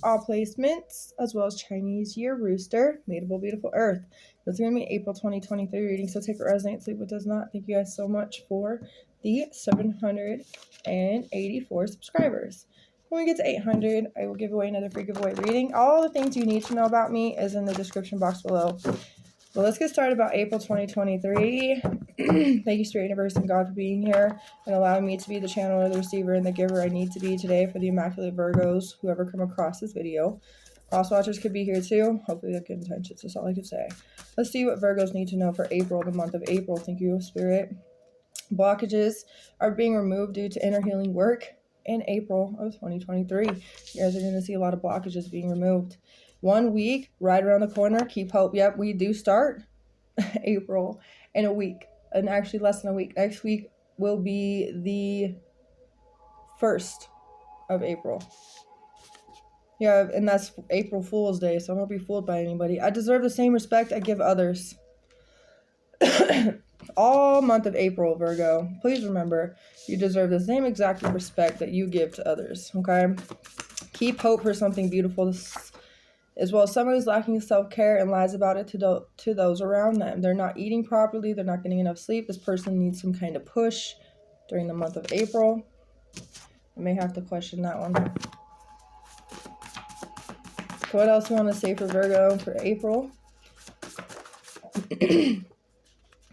all placements, as well as Chinese year rooster, mateable beautiful earth. This is going to be April 2023 reading, so take what resonates, leave what does not. Thank you guys so much for the 784 subscribers. When we get to 800, I will give away another free giveaway reading. All the things you need to know about me is in the description box below. Well, let's get started about April 2023. Thank you, Spirit, Universe, and God for being here and allowing me to be the channeler, the receiver, and the giver I need to be today for the Immaculate Virgos, whoever come across this video. Cross watchers could be here too. Hopefully they have good intentions. That's all I can say. Let's see what Virgos need to know for April, the month of April. Thank you, Spirit. Blockages are being removed due to inner healing work in April of 2023. You guys are going to see a lot of blockages being removed. 1 week, right around the corner. Keep hope. Yep, we do start April in a week. And actually less than a week. Next week will be the 1st of April. Yeah, and that's April Fool's Day, so don't be fooled by anybody. I deserve the same respect I give others. All month of April, Virgo. Please remember, you deserve the same exact respect that you give to others, okay? Keep hope for something beautiful, as well as someone who's lacking self-care and lies about it to those around them. They're not eating properly. They're not getting enough sleep. This person needs some kind of push during the month of April. I may have to question that one. So what else do you want to say for Virgo for April?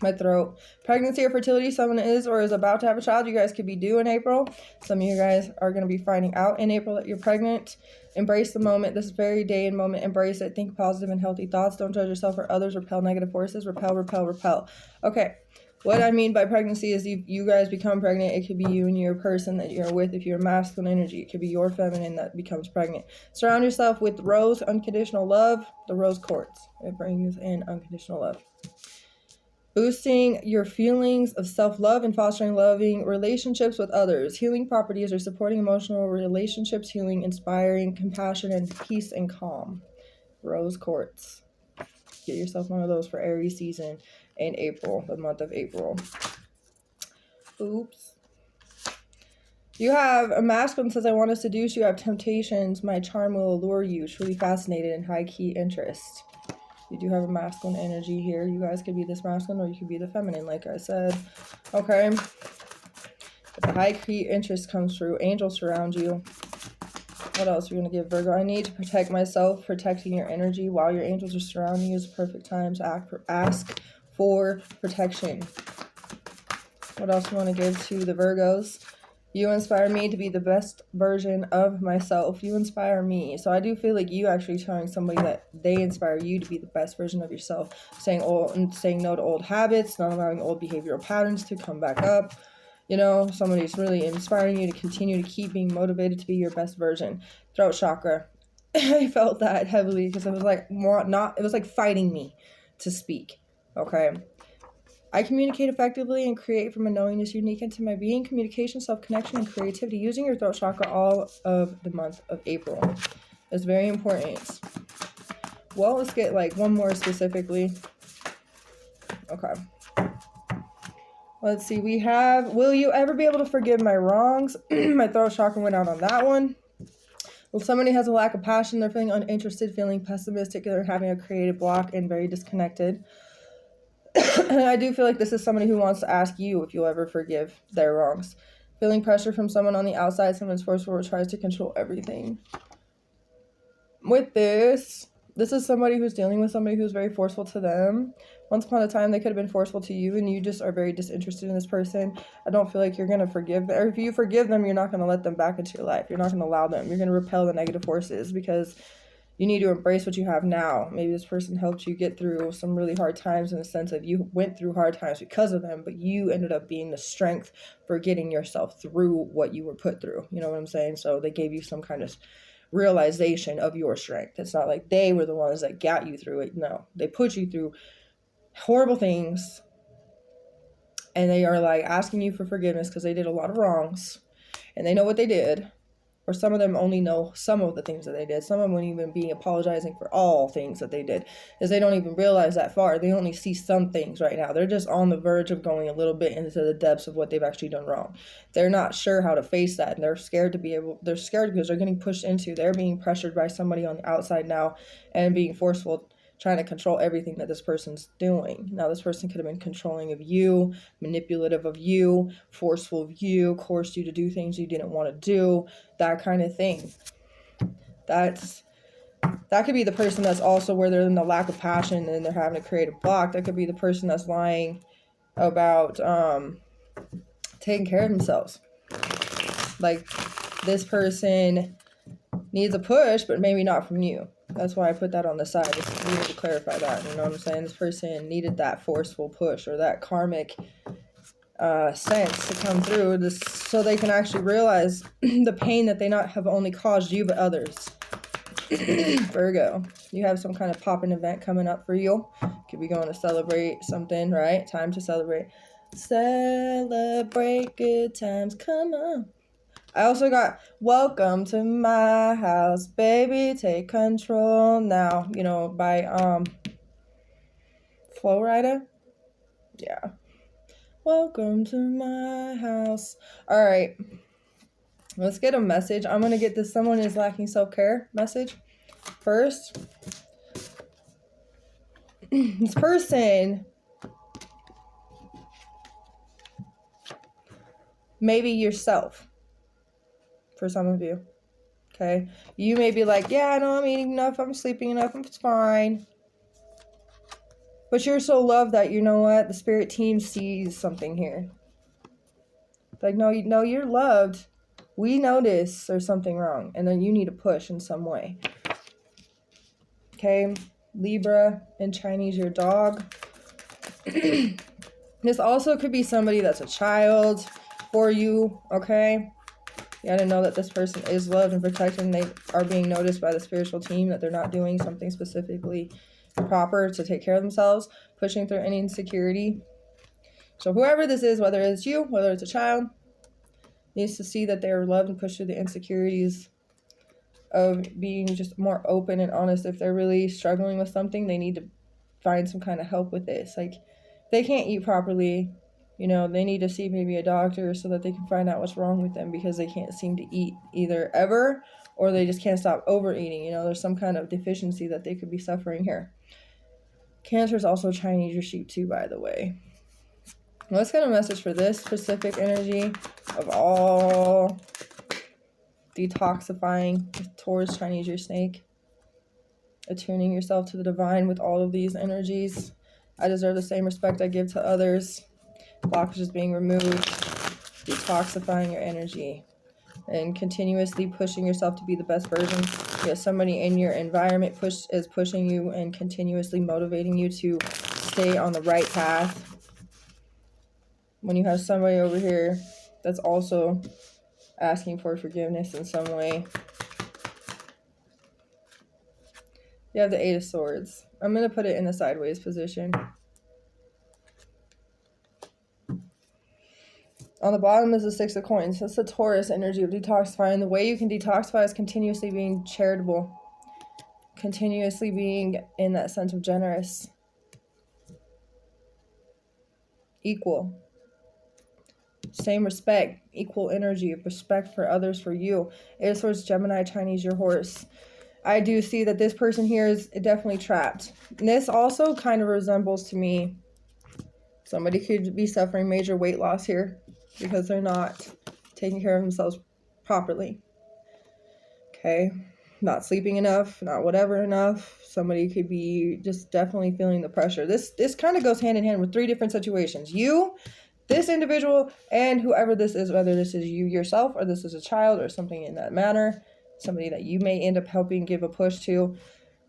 My throat. Pregnancy or fertility, someone is or is about to have a child. You guys could be due in April. Some of you guys are going to be finding out in April that you're pregnant. Embrace the moment, this very day and moment. Embrace it. Think positive and healthy thoughts. Don't judge yourself or others. Repel negative forces. Repel, repel, repel. Okay. What I mean by pregnancy is you guys become pregnant. It could be you and your person that you're with. If you're masculine energy, it could be your feminine that becomes pregnant. Surround yourself with rose, unconditional love, the rose quartz. It brings in unconditional love. Boosting your feelings of self-love and fostering loving relationships with others. Healing properties are supporting emotional relationships, healing, inspiring compassion, and peace and calm. Rose quartz. Get yourself one of those for Aries season in April, the month of April. Oops. You have a masculine says, I want to seduce you. I have temptations. My charm will allure you. Truly fascinated and high-key interest. You do have a masculine energy here. You guys could be this masculine or you could be the feminine, like I said. Okay. The high-key interest comes through. Angels surround you. What else are we going to give, Virgo? I need to protect myself. Protecting your energy while your angels are surrounding you is a perfect time to ask for protection. What else do you want to give to the Virgos? You inspire me to be the best version of myself. You inspire me. So I do feel like you actually telling somebody that they inspire you to be the best version of yourself. Saying no to old habits, not allowing old behavioral patterns to come back up. You know, somebody's really inspiring you to continue to keep being motivated to be your best version. Throat chakra. I felt that heavily because it was like it was like fighting me to speak. Okay. I communicate effectively and create from a knowingness unique into my being. Communication, self-connection, and creativity. Using your throat chakra all of the month of April is very important. Well, let's get like one more specifically. Okay. Let's see. We have, will you ever be able to forgive my wrongs? My throat chakra went out on that one. Well, somebody has a lack of passion. They're feeling uninterested, feeling pessimistic. They're having a creative block and very disconnected. I do feel like this is somebody who wants to ask you if you'll ever forgive their wrongs. Feeling pressure from someone on the outside, someone's forceful or tries to control everything. With this is somebody who's dealing with somebody who's very forceful to them. Once upon a time, they could have been forceful to you, and you just are very disinterested in this person. I don't feel like you're going to forgive them. Or if you forgive them, you're not going to let them back into your life. You're not going to allow them. You're going to repel the negative forces because you need to embrace what you have now. Maybe this person helped you get through some really hard times in the sense of you went through hard times because of them, but you ended up being the strength for getting yourself through what you were put through. You know what I'm saying? So they gave you some kind of realization of your strength. It's not like they were the ones that got you through it. No, they put you through horrible things and they are like asking you for forgiveness because they did a lot of wrongs and they know what they did. Or some of them only know some of the things that they did. Some of them wouldn't even be apologizing for all things that they did, is they don't even realize that far. They only see some things right now. They're just on the verge of going a little bit into the depths of what they've actually done wrong. They're not sure how to face that, and they're scared because they're getting pushed into, they're being pressured by somebody on the outside now and being forceful, trying to control everything that this person's doing. Now, this person could have been controlling of you, manipulative of you, forceful of you, coerced you to do things you didn't want to do, that kind of thing. That could be the person that's also where they're in the lack of passion and they're having a creative block. That could be the person that's lying about taking care of themselves. Like, this person needs a push, but maybe not from you. That's why I put that on the side. Just needed to clarify that. You know what I'm saying? This person needed that forceful push or that karmic sense to come through this, so they can actually realize the pain that they not have only caused you, but others. Virgo, you have some kind of poppin' event coming up for you. Could be going to celebrate something, right? Time to celebrate. Celebrate good times. Come on. I also got welcome to my house, baby, take control now, you know, by Flo Rida. Yeah. Welcome to my house. All right. Let's get a message. I'm going to get this someone is lacking self-care message first. This person, maybe yourself. For some of you, okay? You may be like, yeah, I know I'm eating enough, I'm sleeping enough, it's fine. But you're so loved that, you know what, the spirit team sees something here. Like, no, you're loved. We notice there's something wrong, and then you need a push in some way. Okay? Libra, in Chinese, your dog. This also could be somebody that's a child for you, okay? You gotta know that this person is loved and protected, and they are being noticed by the spiritual team that they're not doing something specifically proper to take care of themselves, pushing through any insecurity. So whoever this is, whether it's you, whether it's a child, needs to see that they're loved and push through the insecurities of being just more open and honest. If they're really struggling with something, they need to find some kind of help with this. Like, they can't eat properly. You know, they need to see maybe a doctor so that they can find out what's wrong with them, because they can't seem to eat either ever, or they just can't stop overeating. You know, there's some kind of deficiency that they could be suffering here. Cancer is also Chinese your sheep too, by the way. Let's get a message for this specific energy of all detoxifying towards Chinese your snake. Attuning yourself to the divine with all of these energies. I deserve the same respect I give to others. Blockages being removed, detoxifying your energy, and continuously pushing yourself to be the best version. You have somebody in your environment is pushing you and continuously motivating you to stay on the right path. When you have somebody over here that's also asking for forgiveness in some way. You have the Eight of Swords. I'm going to put it in a sideways position. On the bottom is the Six of Coins. That's the Taurus energy of detoxifying. The way you can detoxify is continuously being charitable. Continuously being in that sense of generous. Equal. Same respect. Equal energy of respect for others, for you. Eight of Swords, Gemini, Chinese, your horse. I do see that this person here is definitely trapped. And this also kind of resembles to me. Somebody could be suffering major weight loss here, because they're not taking care of themselves properly. Okay? Not sleeping enough, not whatever enough. Somebody could be just definitely feeling the pressure. This kind of goes hand in hand with three different situations. You, this individual, and whoever this is, whether this is you yourself or this is a child or something in that manner. Somebody that you may end up helping give a push to.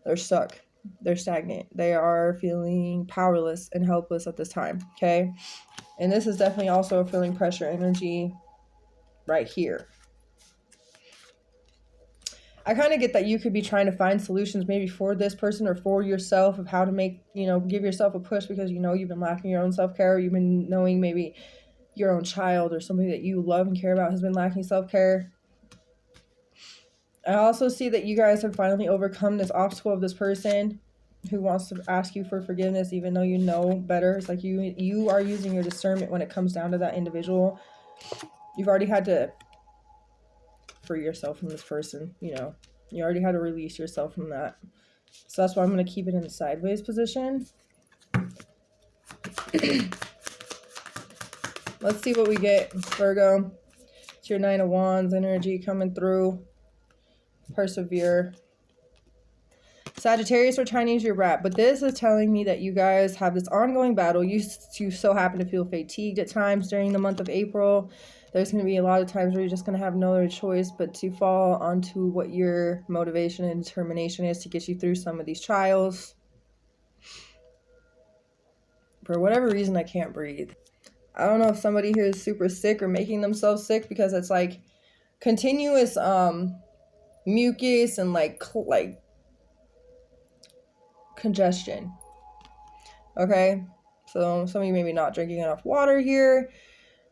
They're stuck. They're stagnant. They are feeling powerless and helpless at this time. Okay? And this is definitely also feeling pressure energy right here. I kind of get that you could be trying to find solutions maybe for this person or for yourself of how to make, give yourself a push, because you've been lacking your own self-care, or you've been knowing maybe your own child or somebody that you love and care about has been lacking self-care. I also see that you guys have finally overcome this obstacle of this person who wants to ask you for forgiveness, even though you know better. It's like you are using your discernment when it comes down to that individual. You've already had to free yourself from this person, you know. You already had to release yourself from that. So that's why I'm going to keep it in the sideways position. Let's see what we get, Virgo. It's your 9 of Wands energy coming through. Persevere. Sagittarius, we're trying to use your wrap, but this is telling me that you guys have this ongoing battle. You so happen to feel fatigued at times during the month of April. There's going to be a lot of times where you're just going to have no other choice but to fall onto what your motivation and determination is to get you through some of these trials. For whatever reason, I can't breathe. I don't know if somebody here is super sick or making themselves sick, because it's like continuous mucus and like congestion. Okay, so some of you maybe not drinking enough water here.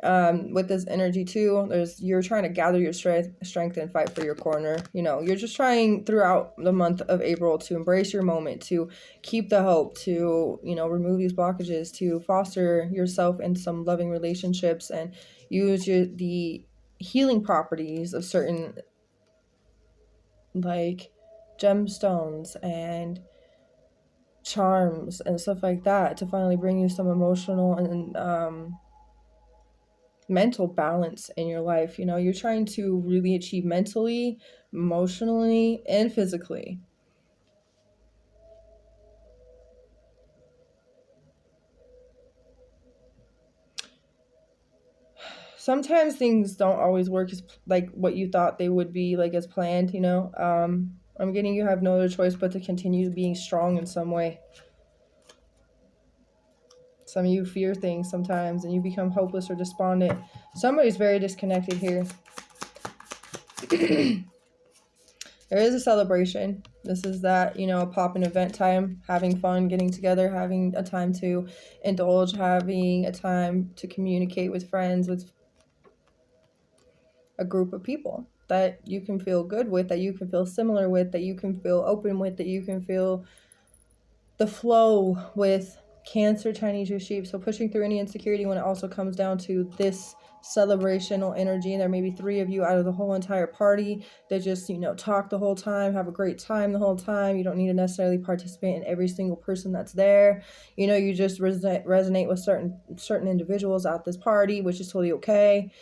With this energy too, you're trying to gather your strength and fight for your corner. You know, you're just trying throughout the month of April to embrace your moment, to keep the hope, to, you know, remove these blockages, to foster yourself in some loving relationships, and use the healing properties of certain like gemstones and charms and stuff like that to finally bring you some emotional and mental balance in your life. You know, you're trying to really achieve mentally, emotionally, and physically. Sometimes things don't always work as like what you thought they would be, like as planned, you know. I'm getting you have no other choice but to continue being strong in some way. Some of you fear things sometimes and you become hopeless or despondent. Somebody's very disconnected here. There is a celebration. This is that, you know, a pop-in event time, having fun, getting together, having a time to indulge, having a time to communicate with friends, with a group of people that you can feel good with, that you can feel similar with, that you can feel open with, that you can feel the flow with. Cancer, Chinese your sheep. So pushing through any insecurity when it also comes down to this celebrational energy. And there may be 3 of you out of the whole entire party that just, you know, talk the whole time, have a great time the whole time. You don't need to necessarily participate in every single person that's there. You know, you just resonate with certain individuals at this party, which is totally okay.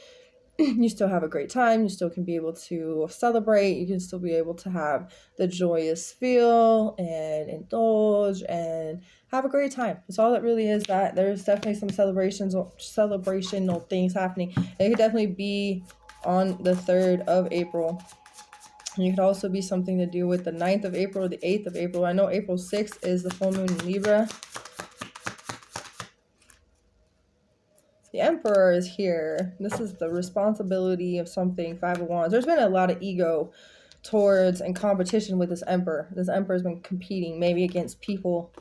You still have a great time. You still can be able to celebrate. You can still be able to have the joyous feel and indulge and have a great time. It's all that really is. That there's definitely some celebrational things happening. It could definitely be on the 3rd of April. And you could also be something to do with the 9th of April or the 8th of April. I know April 6th is the full moon in Libra. The Emperor is here. This is the responsibility of something, 5 of Wands. There's been a lot of ego towards and competition with this Emperor. This Emperor has been competing maybe against people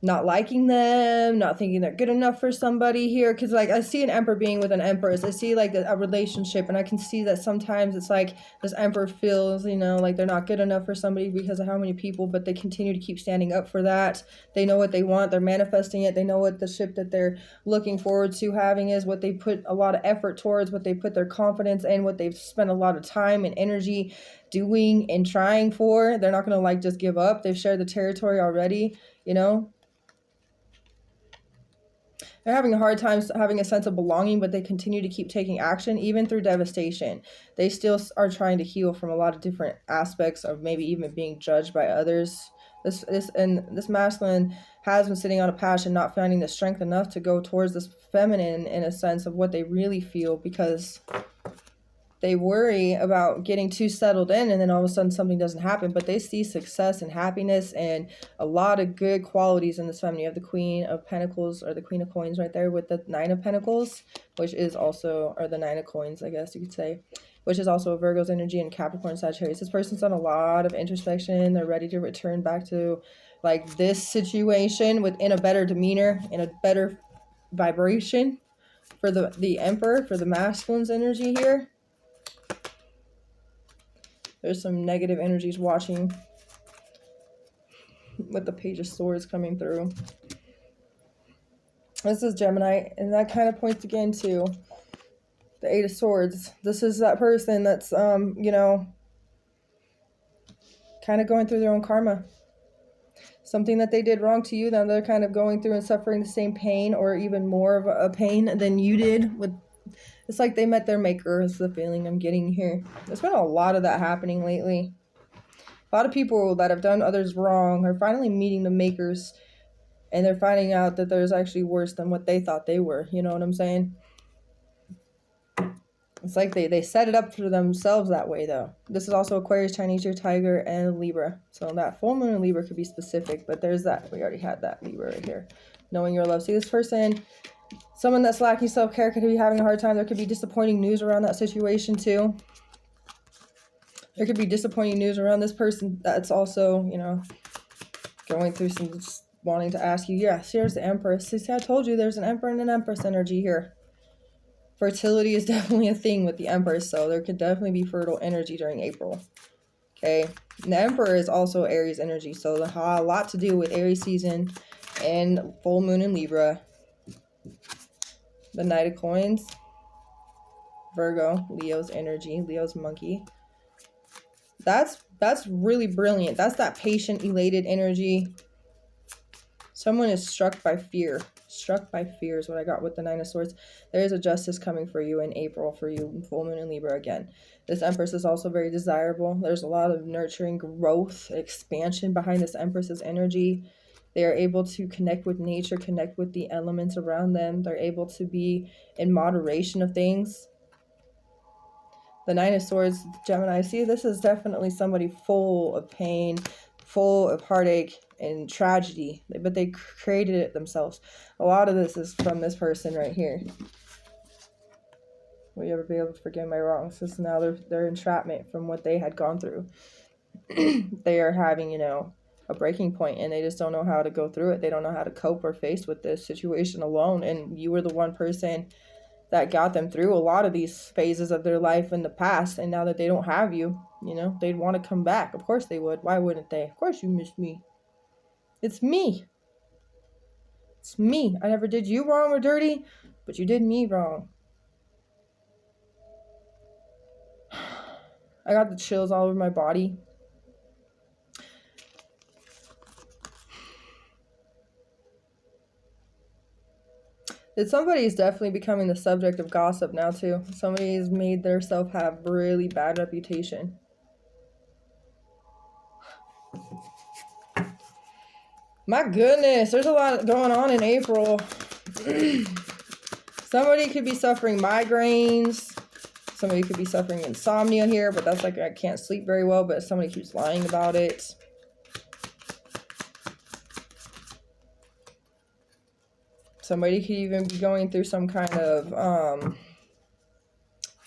not liking them, not thinking they're good enough for somebody here. Because, like, I see an Emperor being with an Empress. I see, like, a relationship, and I can see that sometimes it's like this Emperor feels, you know, like they're not good enough for somebody because of how many people, but they continue to keep standing up for that. They know what they want. They're manifesting it. They know what the ship that they're looking forward to having is, what they put a lot of effort towards, what they put their confidence in, what they've spent a lot of time and energy doing and trying for. They're not going to, like, just give up. They've shared the territory already, you know. They're having a hard time having a sense of belonging, but they continue to keep taking action, even through devastation. They still are trying to heal from a lot of different aspects of maybe even being judged by others. This masculine has been sitting on a passion, not finding the strength enough to go towards this feminine in a sense of what they really feel, because they worry about getting too settled in and then all of a sudden something doesn't happen. But they see success and happiness and a lot of good qualities in this feminine. You have the Queen of Pentacles, or the Queen of Coins right there, with the 9 of Pentacles, which is also, or the 9 of Coins, I guess you could say, which is also a Virgo's energy, and Capricorn, Sagittarius. This person's done a lot of introspection. They're ready to return back to, like, this situation within a better demeanor, in a better vibration, For the Emperor, for the masculine's energy here, there's some negative energies watching with the Page of Swords coming through. This is Gemini, and that kind of points again to the Eight of Swords. This is that person that's, you know, kind of going through their own karma. Something that they did wrong to you, then they're kind of going through and suffering the same pain or even more of a pain than you did. It's like they met their maker is the feeling I'm getting here. There's been a lot of that happening lately. A lot of people that have done others wrong are finally meeting the makers, and they're finding out that there's actually worse than what they thought they were. You know what I'm saying? It's like they set it up for themselves that way, though. This is also Aquarius, Chinese Year, Tiger, and Libra. So that full moon in Libra could be specific, but there's that. We already had that Libra right here. Knowing your love. See, this person, someone that's lacking self-care, could be having a hard time. There could be disappointing news around that situation, too. There could be disappointing news around this person that's also, you know, going through some, wanting to ask you. Yes, here's the Empress. See, I told you there's an Emperor and an Empress energy here. Fertility is definitely a thing with the Empress, so there could definitely be fertile energy during April. Okay, and the Emperor is also Aries energy, so a lot to do with Aries season and full moon in Libra. The Knight of Coins, Virgo, Leo's energy, Leo's monkey. That's really brilliant. That's that patient, elated energy. Someone is struck by fear. Struck by fear is what I got with the Nine of Swords. There is a justice coming for you in April, for you, full moon in Libra again. This Empress is also very desirable. There's a lot of nurturing, growth, expansion behind this Empress's energy. They are able to connect with nature, connect with the elements around them. They're able to be in moderation of things. The Nine of Swords, Gemini, see, this is definitely somebody full of pain, full of heartache and tragedy, but they created it themselves. A lot of this is from this person right here. Will you ever be able to forgive my wrongs? This is now their entrapment from what they had gone through. They are having, you know, a breaking point, and they just don't know how to go through it. They don't know how to cope or face with this situation alone, and you were the one person that got them through a lot of these phases of their life in the past, and now that they don't have you, you know, they'd want to come back. Of course they would. Why wouldn't they? Of course you miss me. It's me. It's me. I never did you wrong or dirty, but you did me wrong. I got the chills all over my body. Somebody is definitely becoming the subject of gossip now, too. Somebody has made themselves have really bad reputation. My goodness, there's a lot going on in April. Somebody could be suffering migraines. Somebody could be suffering insomnia here, but that's like I can't sleep very well, but somebody keeps lying about it. Somebody could even be going through some kind of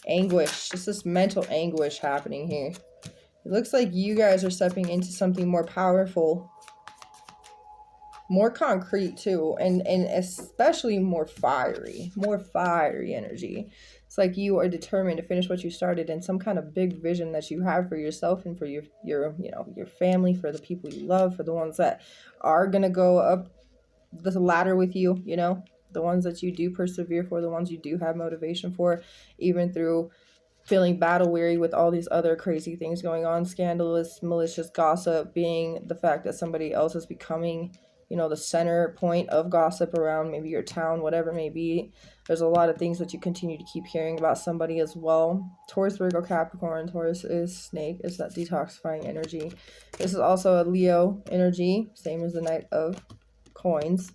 anguish. Just this mental anguish happening here. It looks like you guys are stepping into something more powerful, more concrete too, and especially more fiery energy. It's like you are determined to finish what you started, and some kind of big vision that you have for yourself and for your you know, your family, for the people you love, for the ones that are gonna go up the ladder with you, you know, the ones that you do persevere for, the ones you do have motivation for, even through feeling battle weary with all these other crazy things going on, scandalous, malicious gossip, being the fact that somebody else is becoming, you know, the center point of gossip around maybe your town, whatever it may be. There's a lot of things that you continue to keep hearing about somebody as well. Taurus, Virgo, Capricorn. Taurus is snake, is that detoxifying energy. This is also a Leo energy, same as the Knight of Coins.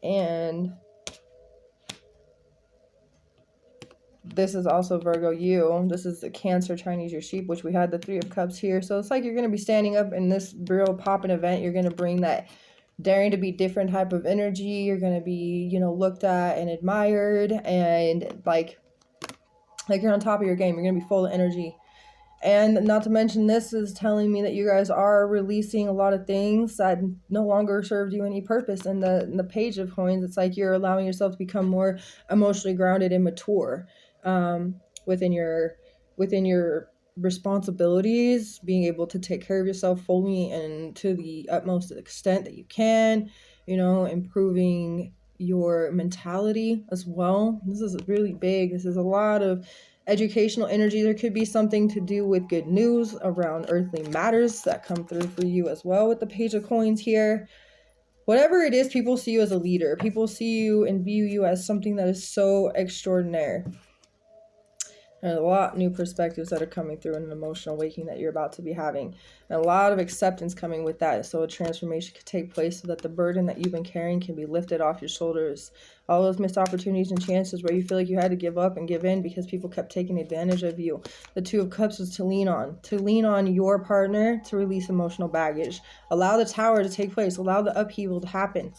And this is also Virgo you. This is the Cancer, Chinese Year Sheep, which we had the Three of Cups here. So it's like you're going to be standing up in this real poppin' event. You're going to bring that daring to be different type of energy. You're going to be, you know, looked at and admired, and like you're on top of your game. You're going to be full of energy. And not to mention, this is telling me that you guys are releasing a lot of things that no longer served you any purpose. And the Page of Coins, it's like you're allowing yourself to become more emotionally grounded and mature within your responsibilities, being able to take care of yourself fully and to the utmost extent that you can, you know, improving your mentality as well. This is really big. This is a lot of educational energy. There could be something to do with good news around earthly matters that come through for you as well with the Page of Coins here. Whatever it is, people see you as a leader. People see you and view you as something that is so extraordinary. There's a lot of new perspectives that are coming through in an emotional awakening that you're about to be having. And a lot of acceptance coming with that. So a transformation could take place so that the burden that you've been carrying can be lifted off your shoulders. All those missed opportunities and chances where you feel like you had to give up and give in because people kept taking advantage of you. The Two of Cups is to lean on your partner to release emotional baggage. Allow the Tower to take place. Allow the upheaval to happen.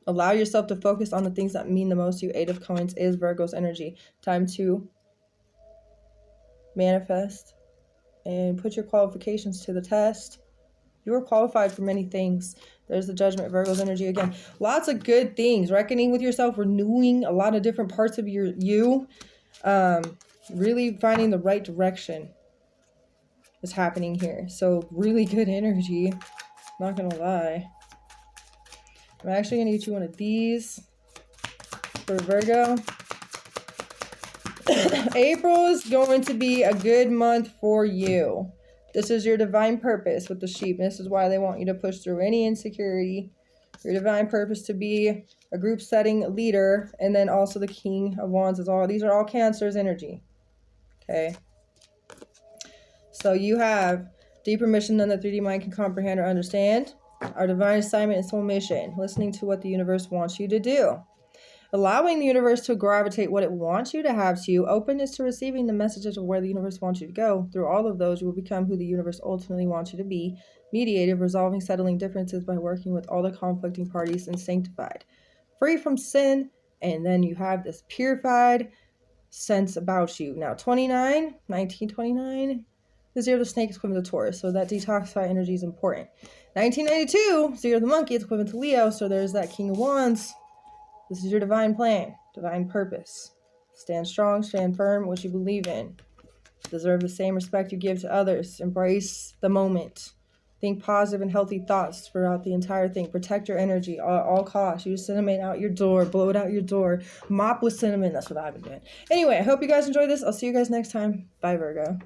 Allow yourself to focus on the things that mean the most to you. Eight of Coins is Virgo's energy. Time to manifest and put your qualifications to the test. You are qualified for many things. There's the Judgment, Virgo's energy again. Lots of good things. Reckoning with yourself, renewing a lot of different parts of you. Really finding the right direction is happening here. So really good energy. Not gonna lie. I'm actually going to get you one of these for Virgo. April is going to be a good month for you. This is your divine purpose with the sheep. This is why they want you to push through any insecurity. Your divine purpose to be a group setting leader. And then also the King of Wands is all. These are all Cancer's energy. Okay. So you have deeper mission than the 3D mind can comprehend or understand. Our divine assignment and soul mission, listening to what the universe wants you to do. Allowing the universe to gravitate what it wants you to have to you. Openness to receiving the messages of where the universe wants you to go. Through all of those, you will become who the universe ultimately wants you to be. Mediative, resolving, settling differences by working with all the conflicting parties, and sanctified. Free from sin, and then you have this purified sense about you. Now, 1929, the Zero of the Snake is equivalent to Taurus, so that detoxified energy is important. 1992, Zero of the Monkey is equivalent to Leo, so there's that King of Wands. This is your divine plan, divine purpose. Stand strong, stand firm, what you believe in. Deserve the same respect you give to others. Embrace the moment. Think positive and healthy thoughts throughout the entire thing. Protect your energy at all costs. Use cinnamon out your door. Blow it out your door. Mop with cinnamon. That's what I've been doing. Anyway, I hope you guys enjoyed this. I'll see you guys next time. Bye, Virgo.